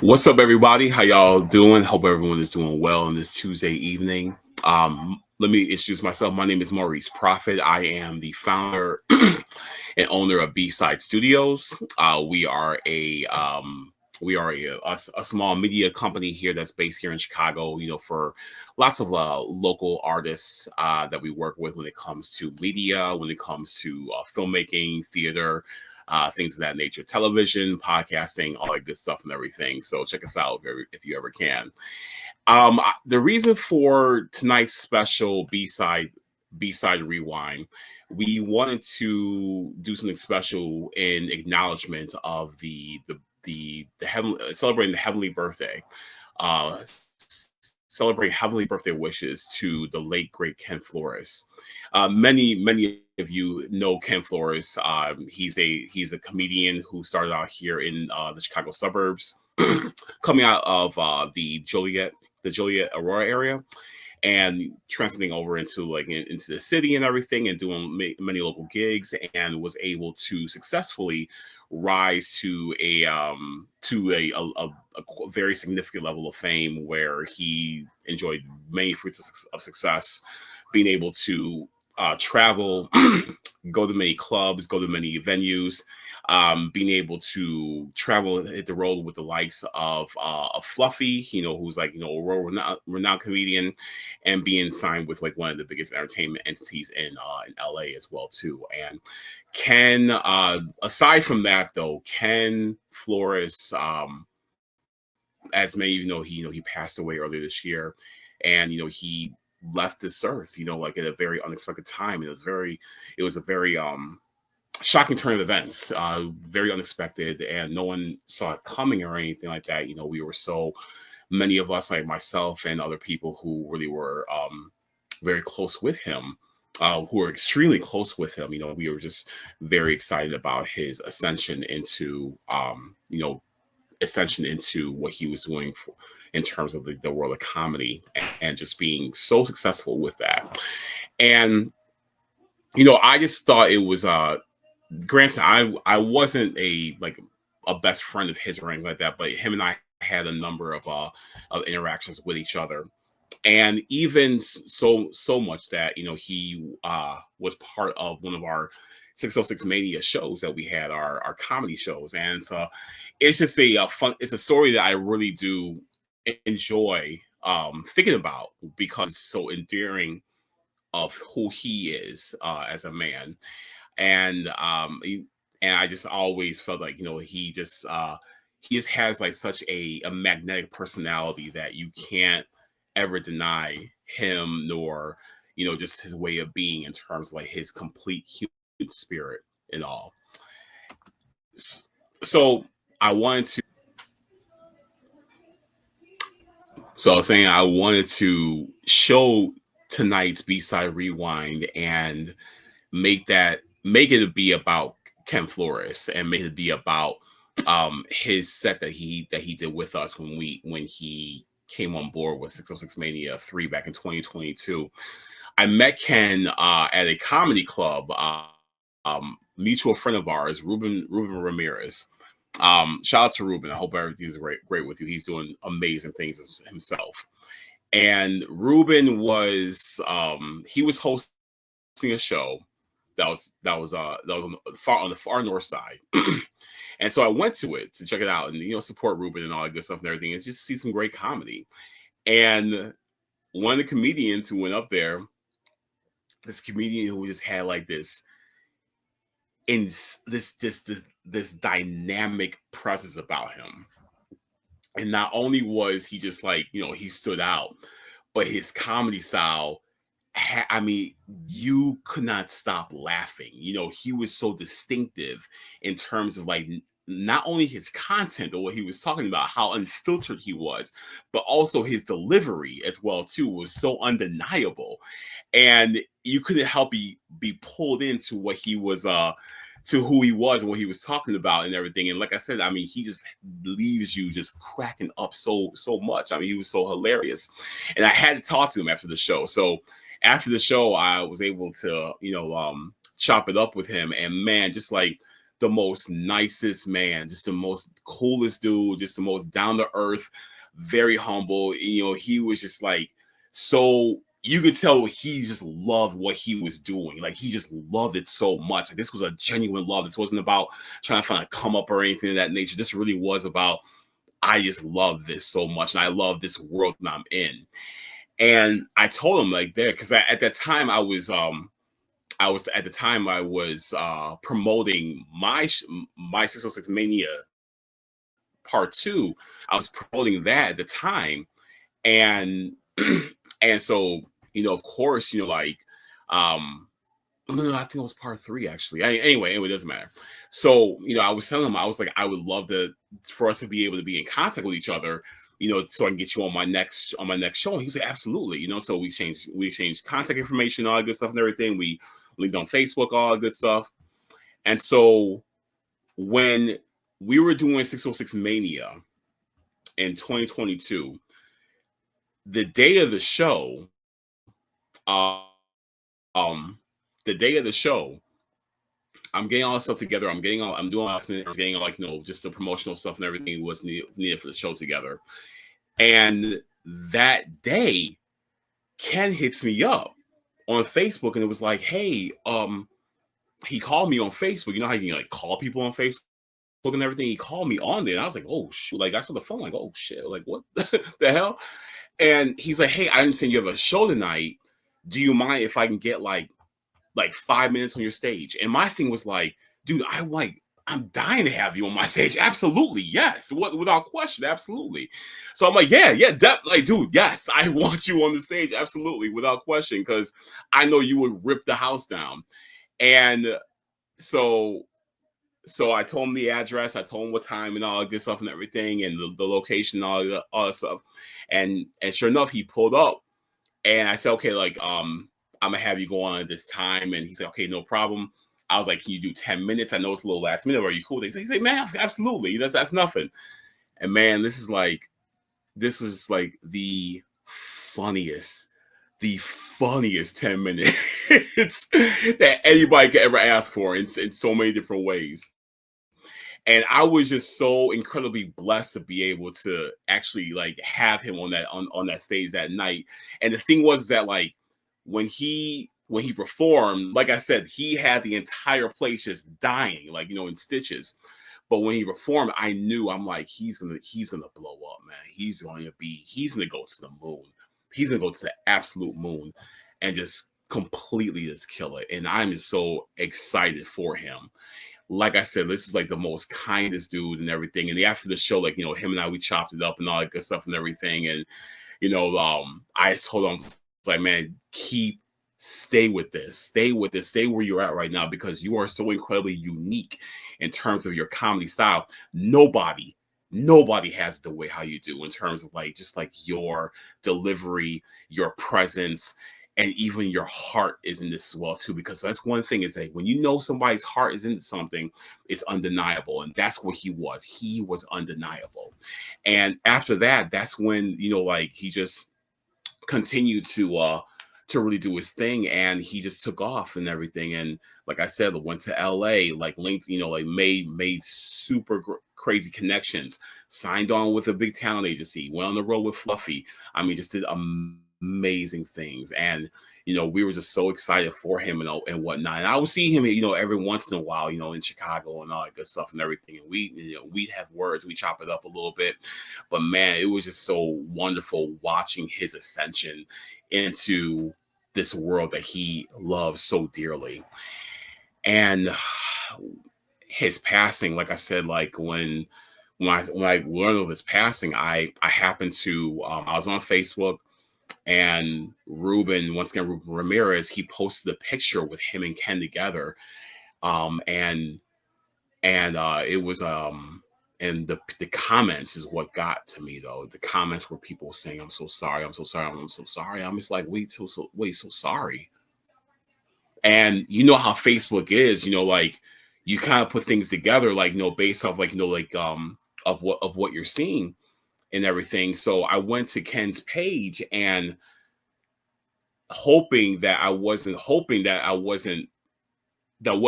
What's up, everybody? How y'all doing? Hope everyone is doing well on this Tuesday evening. Let me introduce myself. My name is Maurice Prophet. I am the founder and owner of B-Side Studios. We are a small media company here that's based here in Chicago. For lots of local artists that we work with when it comes to media, when it comes to filmmaking, theater, things of that nature, television, podcasting, all that good stuff and everything. So check us out if you ever can. The reason for tonight's special B-side rewind, we wanted to do something special in acknowledgement of the heavenly, celebrating the heavenly birthday, uh, celebrate heavenly birthday wishes to the late great Ken Flores. Many of you know Ken Flores. He's a comedian who started out here in the Chicago suburbs, coming out of the Joliet Aurora area, and transiting over into into the city and everything, and doing many local gigs, and was able to successfully rise to a very significant level of fame, where he enjoyed many fruits of success, being able to travel, go to many clubs, go to many venues, being able to travel and hit the road with the likes of Fluffy, who's a renowned comedian, and being signed with like one of the biggest entertainment entities in LA as well too. And Ken, aside from that though, Ken Flores, as many of you know, he passed away earlier this year, and he left this earth, like at a very unexpected time. It was a very shocking turn of events, very unexpected, and no one saw it coming or anything like that. We were so many of us, like myself and other people who really were very close with him, who were extremely close with him. We were just very excited about his ascension into what he was doing in terms of the world of comedy, and just being so successful with that. And I just thought it was granted, I wasn't a best friend of his or anything like that, but him and I had a number of interactions with each other, and even so much that he was part of one of our 606 Mania shows that we had, our comedy shows. And so it's just it's a story that I really do enjoy thinking about, because it's so endearing of who he is as a man. And I just always felt like he just has like such a magnetic personality that you can't ever deny him, nor just his way of being, in terms of like his complete human spirit and all. So I wanted to so I was saying I wanted to show tonight's B-side rewind and make it be about Ken Flores, and make it be about his set that he did with us when he came on board with 606 Mania 3 back in 2022. I met Ken at a comedy club, mutual friend of ours, Ruben Ramirez. Shout out to Ruben. I hope everything's great with you. He's doing amazing things himself. And Ruben was hosting a show that was on the far north side. And so I went to it to check it out, and support Ruben and all that good stuff and everything, and just see some great comedy. And one of the comedians who went up there, this comedian who just had like in this dynamic presence about him. And not only was he just like, he stood out, but his comedy style, I mean, you could not stop laughing. He was so distinctive in terms of like not only his content or what he was talking about, how unfiltered he was, but also his delivery as well too was so undeniable, and you couldn't help be pulled into what he was to who he was and what he was talking about and everything. And like I said, I mean, he just leaves you just cracking up so much. I mean, he was so hilarious, and I had to talk to him after the show. So after the show, I was able to chop it up with him, and man, just like the most nicest man, just the most coolest dude, just the most down to earth, very humble. He was just like, so you could tell he just loved what he was doing. Like he just loved it so much. Like this was a genuine love. This wasn't about trying to find a come up or anything of that nature. This really was about, I just love this so much, and I love this world that I'm in. And I told him like there, because at that time I was promoting my 606 Mania Part Two. I was promoting that at the time, and and so of course, like, oh, no, I think it was Part Three actually. Anyway, it doesn't matter. So I was telling him, I was like, I would love for us to be able to be in contact with each other, so I can get you on my next show. And he was like, absolutely, So we exchanged contact information, all that good stuff, and everything. We linked on Facebook, all that good stuff. And so when we were doing 606 Mania in 2022, the day of the show, um, the day of the show, I'm getting all this stuff together. I'm doing all last minute, getting like, just the promotional stuff and everything was needed for the show together. And that day, Ken hits me up on Facebook and it was like, hey, he called me on Facebook. You know how you can like call people on Facebook and everything? He called me on there. And I was like, oh shoot. Like I saw the phone, like, oh shit, like what the hell? And he's like, hey, I understand you have a show tonight. Do you mind if I can get like 5 minutes on your stage? And my thing was like, dude, I'm dying to have you on my stage. Absolutely, yes, without question, absolutely. So I'm like, yeah, like, dude, yes, I want you on the stage, absolutely, without question, because I know you would rip the house down. And so I told him the address, I told him what time and all that good stuff and everything, and the location, all that stuff. And sure enough, he pulled up, and I said, okay, like, I'm gonna have you go on at this time. And he said, okay, no problem. I was like, can you do 10 minutes? I know it's a little last minute. Are you cool? He said, man, absolutely. That's nothing. And man, this is like funniest, the funniest 10 minutes that anybody could ever ask for in so many different ways. And I was just so incredibly blessed to be able to actually like have him on that stage that night. And the thing was that like when he performed, like I said, he had the entire place just dying, like in stitches. But when he performed, I knew, I'm like, he's gonna blow up, man. He's gonna go to the moon. He's gonna go to the absolute moon and just completely just kill it. And I'm just so excited for him. Like I said, this is like the most kindest dude and everything. And after the show, like, him and I, we chopped it up and all that good stuff and everything. And, I just told him, like, man, stay with this, stay where you're at right now, because you are so incredibly unique in terms of your comedy style. Nobody has the way how you do in terms of like, just like your delivery, your presence, and even your heart is in this as well too, because that's one thing is that when somebody's heart is into something, it's undeniable. And that's what he was undeniable. And after that, that's when like he just continued to really do his thing, and he just took off and everything. And like I said, went to LA, like linked, like made super crazy connections, signed on with a big talent agency, went on the road with Fluffy. I mean, just did amazing things. And we were just so excited for him and whatnot. And I would see him every once in a while, in Chicago and all that good stuff and everything. And we have words, we chop it up a little bit. But man, it was just so wonderful watching his ascension into this world that he loves so dearly. And his passing, like I said, like when I learned of his passing, I happened to I was on Facebook, and once again, Ruben Ramirez, he posted a picture with him and Ken together. And it was and the comments is what got to me though. The comments were people saying, I'm so sorry, I'm so sorry, I'm so sorry. I'm just like, wait, so sorry. And you know how Facebook is, like you kind of put things together, like, based off like, of what you're seeing and everything. So I went to Ken's page and hoping that what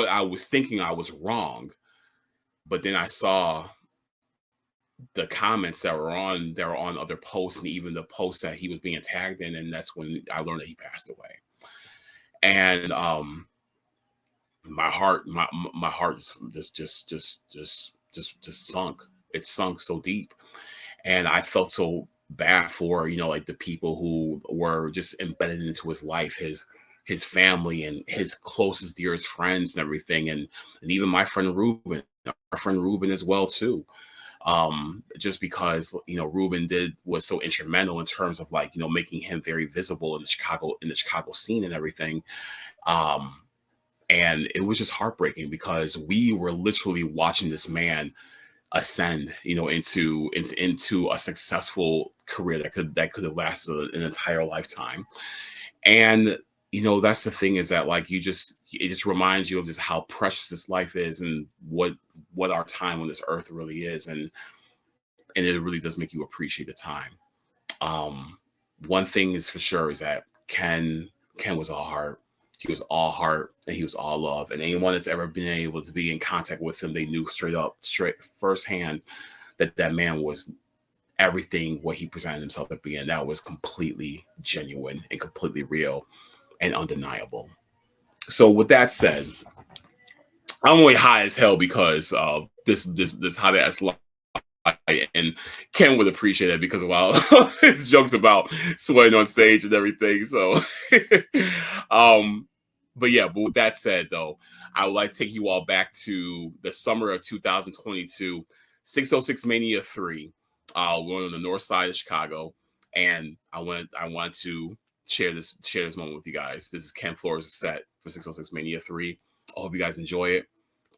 I was thinking I was wrong. But then I saw the comments that were on other posts, and even the posts that he was being tagged in, and that's when I learned that he passed away. And my heart just sunk. It sunk so deep, and I felt so bad for like the people who were just embedded into his life, his family and his closest, dearest friends and everything, and even my friend Ruben, our friend Ruben as well too. Just because Ruben was so instrumental in terms of making him very visible in the Chicago scene and everything. And it was just heartbreaking because we were literally watching this man ascend, into a successful career that could have lasted an entire lifetime. And that's the thing, is that it just reminds you of just how precious this life is, and what our time on this earth really is, and it really does make you appreciate the time. One thing is for sure is that Ken was all heart. He was all heart, and he was all love. And anyone that's ever been able to be in contact with him, they knew straight firsthand that man was everything what he presented himself to be, and that was completely genuine and completely real and undeniable. So with that said, I'm really high as hell because this hot ass life, and Ken would appreciate it because of all his jokes about sweating on stage and everything. So, but with that said, though, I would like to take you all back to the summer of 2022, 606 Mania 3. We're on the north side of Chicago, and I want to share this moment with you guys. This is Ken Flores' set for 606 Mania 3. I hope you guys enjoy it.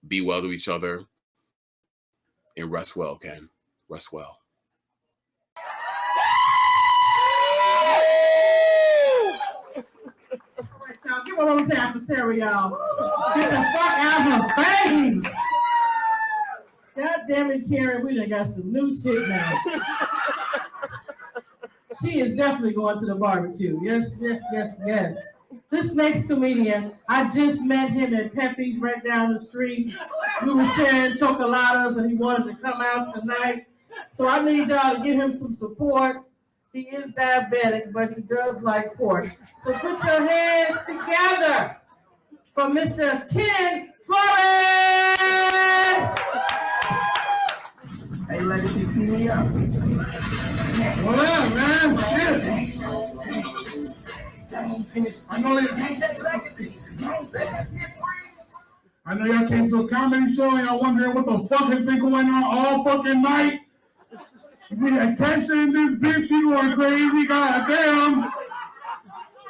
Be well to each other, and rest well, Ken. Rest well. All right, y'all. Give one more time for Sarah, y'all. Get the fuck out of her face. God damn it, Karen. We done got some new shit now. She is definitely going to the barbecue. Yes. This next comedian, I just met him at Pepe's right down the street. We were sharing chocoladas, and he wanted to come out tonight. So I need y'all to give him some support. He is diabetic, but he does like pork. So put your hands together for Mr. Ken Flores! Hey, Legacy, tee me up. What up, man? Shit. I know y'all came to a comedy show and y'all wondering what the fuck has been going on all fucking night. We had Kesha in this bitch, she going crazy, goddamn.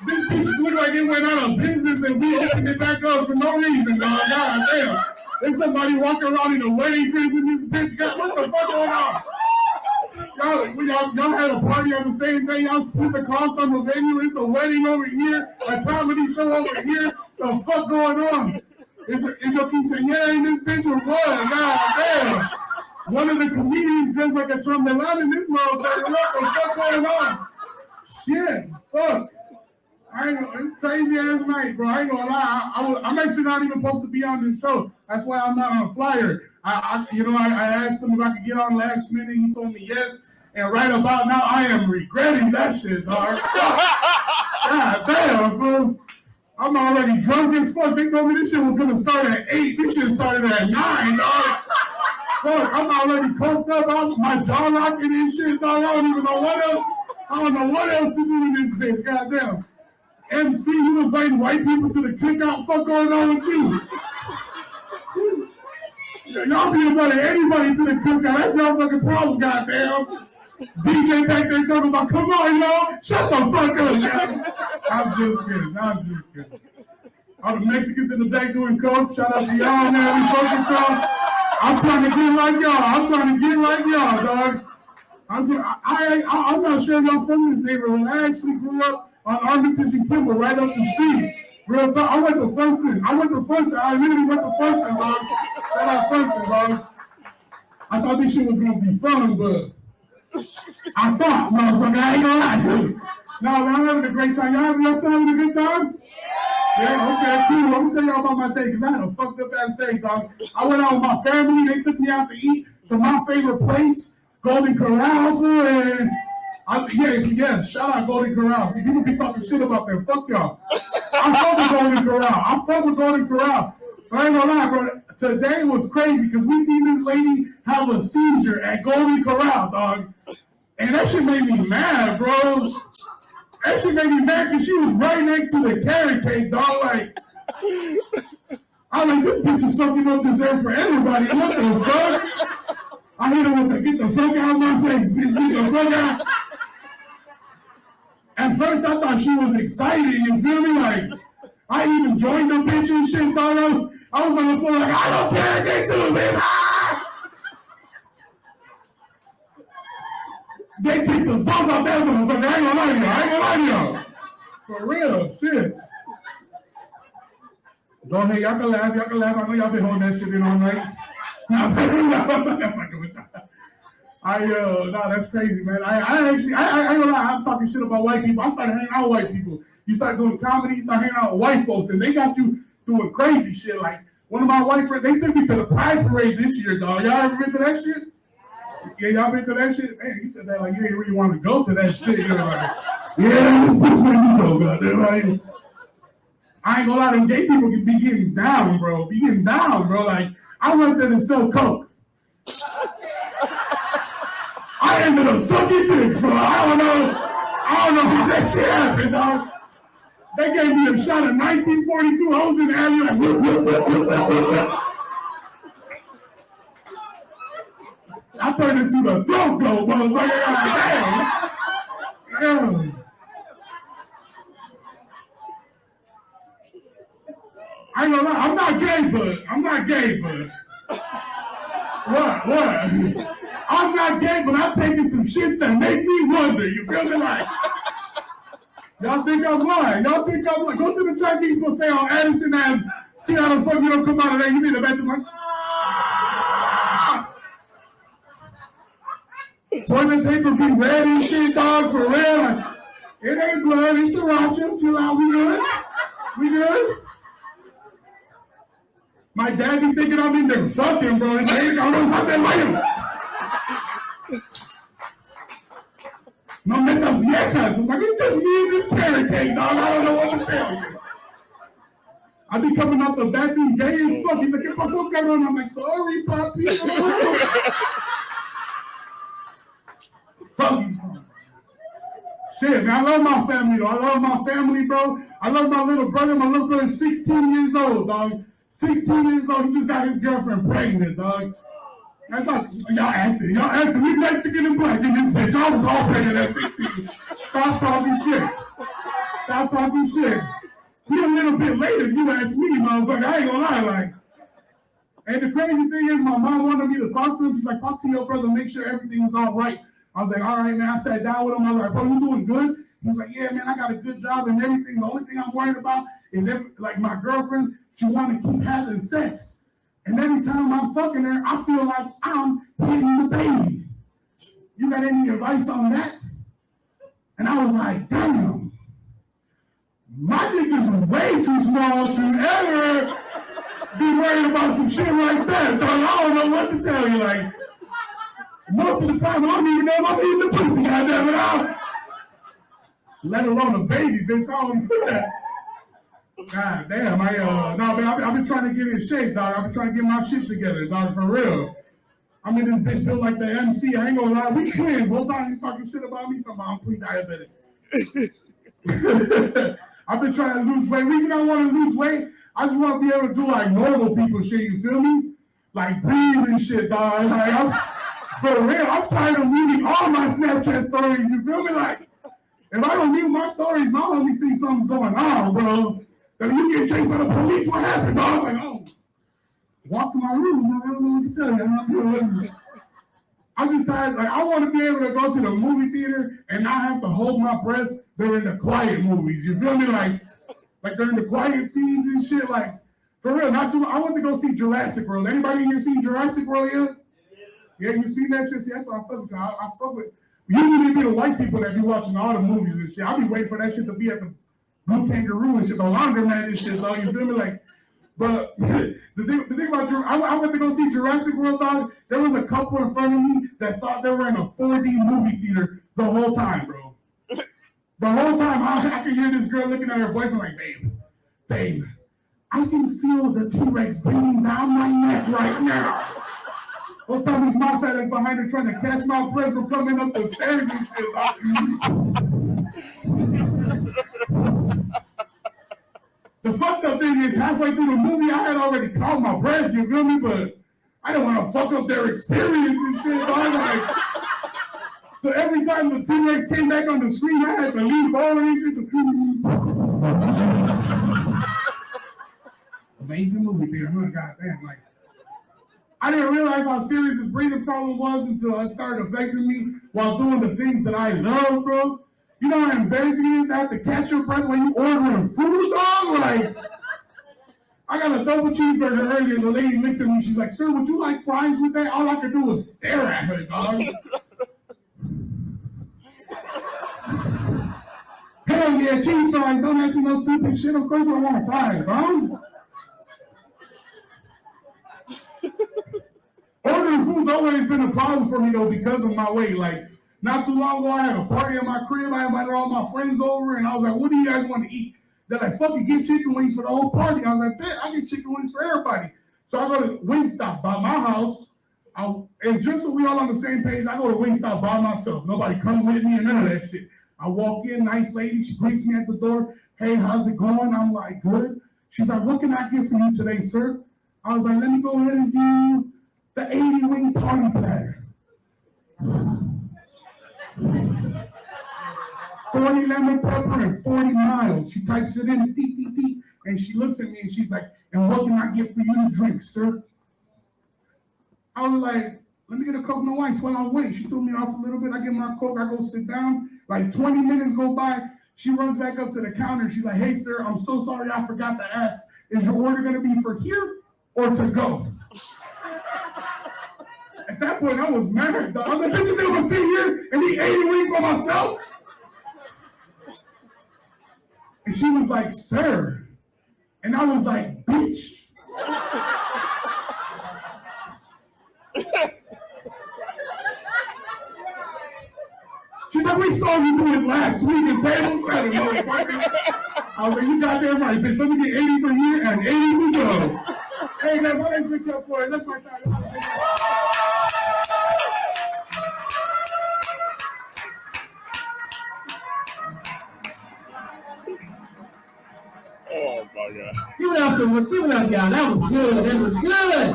This bitch looked like it went out of business and we opened it back up for no reason, dog. Goddamn. There's somebody walking around in a wedding dress in this bitch. God, what the fuck going on? Y'all had a party on the same day. Y'all split the cost on the venue. It's a wedding over here, a comedy show over here. The fuck going on? Is your quinceañera in this bitch or what? God damn. One of the comedians dressed like a chambelán in this motherfucker. What the fuck going on? Shit, fuck. It's crazy ass night, bro. I ain't gonna lie. I'm actually not even supposed to be on this show. That's why I'm not on a flyer. I asked him if I could get on last minute. He told me yes. And right about now, I am regretting that shit, dog. God damn, bro. I'm already drunk as fuck. They told me this shit was gonna start at 8. This shit started at 9, dog. Fuck, I'm already coked up. My jaw rocking and shit, dog. I don't know what else to do with this bitch. Goddamn. MC, you inviting white people to the cookout? Fuck going on with you? Y'all be inviting anybody to the cookout. That's your fucking problem, goddamn. DJ back there talking about, come on, y'all. Shut the fuck up, man. I'm just kidding. All the Mexicans in the back doing coke. Shout out to y'all, man. We fucking talk. I'm trying to get like y'all, dog. I'm not sure y'all from this neighborhood. I actually grew up on Armitage and Kimball, right up the street. Real talk. I went to Funston. I literally went to Funston, dog. Shout out Funston, dog. I thought this shit was gonna be fun, but I thought, motherfucker, I ain't gonna lie, dude. No, man, I'm having a great time. Y'all still having a good time? Yeah, okay, cool. I'm gonna tell y'all about my day because I had a fucked up ass day, dog. I went out with my family. They took me out to eat to my favorite place, Golden Corral, and yeah, shout out Golden Corral. See, people be talking shit about that. Fuck y'all. I fuck with Golden Corral. I fuck with Golden Corral. But I ain't gonna lie, bro. Today was crazy because we seen this lady have a seizure at Golden Corral, dog. And that shit made me mad, bro. That shit made me mad because she was right next to the carrot cake, dog. Like, I'm like, this bitch is fucking up dessert for everybody. What the fuck? I hit her with the get the fuck out of my face, bitch. Get the fuck out. At first, I thought she was excited. You feel me? Like, I even joined the bitch and shit, dog. I was on the floor like, I don't care, they too, man. Ah! They kicked us both out that motherfucker. I ain't gonna lie to y'all. For real, shit. Go ahead, y'all can laugh. I know y'all been holding that shit in all night. No, that's crazy, man. I ain't gonna lie, I'm talking shit about white people. I started hanging out with white people. You start doing comedy, you start hanging out with white folks, and they got you doing crazy shit. Like, one of my white friends, they took me to the Pride Parade this year, dog. Y'all ever been to that shit? Yeah, y'all been to that shit? Man, you said that like you didn't really want to go to that shit. You're like, yeah, this where you go, goddamn. Like, I ain't gonna lie, them gay people can be getting down, bro. Like, I went there to sell coke. I ended up sucking dick, bro. I don't know how that shit happened, dog. They gave me a shot of 1942. I was in the alley like, whoop. I turned into the throat goat, motherfucker. Damn. I ain't gonna lie, I'm not gay, but. What? I'm not gay, but I'm taking some shits that make me wonder. You feel me? Like, y'all think I'm lying. Go to the Chinese buffet on Addison Ave. See how the fuck you don't come out of there. You be in the bathroom like, toilet paper be red and shit, dog, for real. Like, it ain't blood, it's sriracha. Chill out, we good? My dad be thinking I'm in there fucking, bro. And I don't something like him. No, metas viejas. I'm like, it's just me and this carrot cake, dog. I don't know what to tell you. I be coming out the bathroom gay as fuck. He's like, ¿qué pasó, cabrón? I'm like, sorry, papi. Fuck you. Shit, man, I love my family, though. I love my family, bro. I love my little brother. My little brother's 16 years old, dog. 16 years old. He just got his girlfriend pregnant, dog. That's how y'all acting. We Mexican and black in this bitch. I was all pregnant at 16. Stop talking shit. We a little bit late if you ask me, motherfucker. I ain't gonna lie, like. And the crazy thing is, my mom wanted me to talk to him. She's like, talk to your brother, make sure everything was all right. I was like, all right, man. I sat down with him. I was like, bro, you doing good? He was like, yeah, man, I got a good job and everything. The only thing I'm worried about is like my girlfriend, she want to keep having sex. And every time I'm fucking her, I feel like I'm hitting the baby. You got any advice on that? And I was like, damn, my dick is way too small to ever be worried about some shit like that. Dog. I don't know what to tell you. Like, most of the time, I don't even know if I'm eating the pussy. Goddamn it, let alone a baby, bitch. I don't do that. God damn, I've been trying to get in shape, dog. I've been trying to get my shit together, dog, for real. I mean, this bitch built like the MC. I ain't gonna lie, we twins. Whole time you talking shit about me, talking about I'm pre-diabetic. I've been trying to lose weight. Reason I want to lose weight, I just want to be able to do like normal people shit, you feel me? Like breathe and shit, dog. Like, for real, I'm tired of reading all my Snapchat stories, you feel me? Like, if I don't mute my stories, my homies think something's going on, bro. That you get chased by the police, what happened, dog? Like, oh, walk to my room, I don't know what to tell you. I'm just tired, like, I want to be able to go to the movie theater and not have to hold my breath during the quiet movies, you feel me? Like during the quiet scenes and shit, like, for real, I went to go see Jurassic World. Anybody here seen Jurassic World yet? Yeah, you seen that shit? See, that's what I fuck with. I fuck with, usually it be the white people that be watching all the movies and shit. I be waiting for that shit to be at the blue kangaroo and shit, the laundromat and shit, dog. You feel me? Like, but the thing about I went to go see Jurassic World, dog. There was a couple in front of me that thought they were in a 4D movie theater the whole time, bro. The whole time I could hear this girl looking at her boyfriend like, babe, I can feel the T-Rex breathing down my neck right now. Whole time his mom fat ass behind her trying to catch my breath from coming up the stairs and shit, dog. The fucked up thing is halfway through the movie, I had already caught my breath, you feel me? But I didn't want to fuck up their experience and shit, dog. Like, so every time the T-Rex came back on the screen, I had to lean forward and shit. Amazing movie theater, huh? Goddamn, like. I didn't realize how serious this breathing problem was until it started affecting me while doing the things that I love, bro. You know how embarrassing it is to have to catch your breath when you ordering food, dog? Like, I got a double cheeseburger earlier. The lady looks at me. She's like, "Sir, would you like fries with that?" All I could do was stare at her, dog. Hell yeah, cheese fries. Don't ask me no stupid shit. Of course I want fries, bro. Ordering food's always been a problem for me, though, because of my weight. Like, not too long ago, I had a party at my crib. I invited all my friends over, and I was like, "What do you guys want to eat?" They're like, "Fucking get chicken wings for the whole party." I was like, "Bet, I get chicken wings for everybody." So I go to Wingstop by my house, and just so we all on the same page, I go to Wingstop by myself. Nobody come with me and none of that shit. I walk in, nice lady, she greets me at the door. "Hey, how's it going?" I'm like, "Good." She's like, "What can I get for you today, sir?" I was like, "Let me go ahead and do the 80 wing party platter. 40 lemon pepper and 40 mild." She types it in, TTT, and she looks at me and she's like, "And what can I get for you to drink, sir?" I was like, "Let me get a coconut ice while I wait." She threw me off a little bit. I get my Coke, I go sit down. Like 20 minutes go by. She runs back up to the counter. She's like, "Hey, sir, I'm so sorry. I forgot to ask. Is your order going to be for here or to go?" At that point, I was mad. The other bitches didn't want to sit here and eat 80 wings by myself. And she was like, "Sir." And I was like, "Bitch." She's like, "We saw you do it last week in table setting, motherfucker." I was like, "You goddamn right, bitch. Let me get 80 for here and 80 for go." Hey, man, my name's Ken Flores. That's my time. Oh my God. Give it up, y'all. That was good. That was good.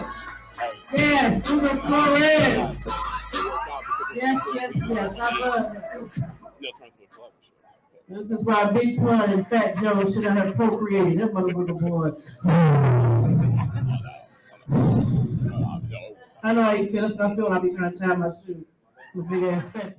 Yes, Flores Flores. Yes. I love it. This is why Big Pun and Fat Joe should have procreated. That motherfucker boy. I know how you feel. That's what I feel when I be trying to tie my shoe. With big ass fat.